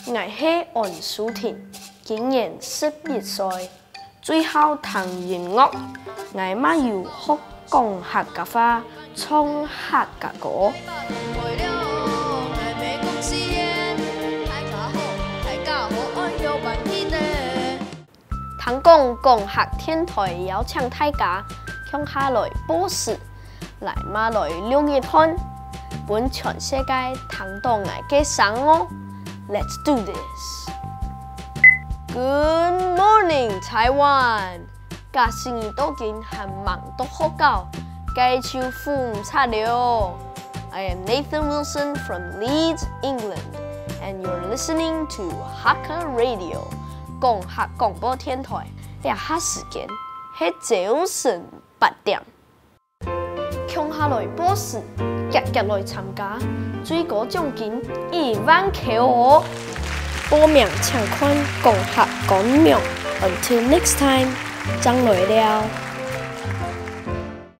我是安舒婷，今年11歲，最後彈音樂，我嘛有學講客家話，唱客家歌。聽講講客電台邀請大家向下來報時，來馬來6月份，本全世界聽到我嘅聲哦。Let's do this. Good morning, Taiwan. 假使你都見很忙都學到，該就負唔差了。I am Nathan Wilson from Leeds, England, and you're listening to Hakka Radio. 講客廣播電台，呢下時間係早晨8點。向下來報時，日日來參加，最高獎金1萬塊哦！報名請看講客講名。Until next time，張來了。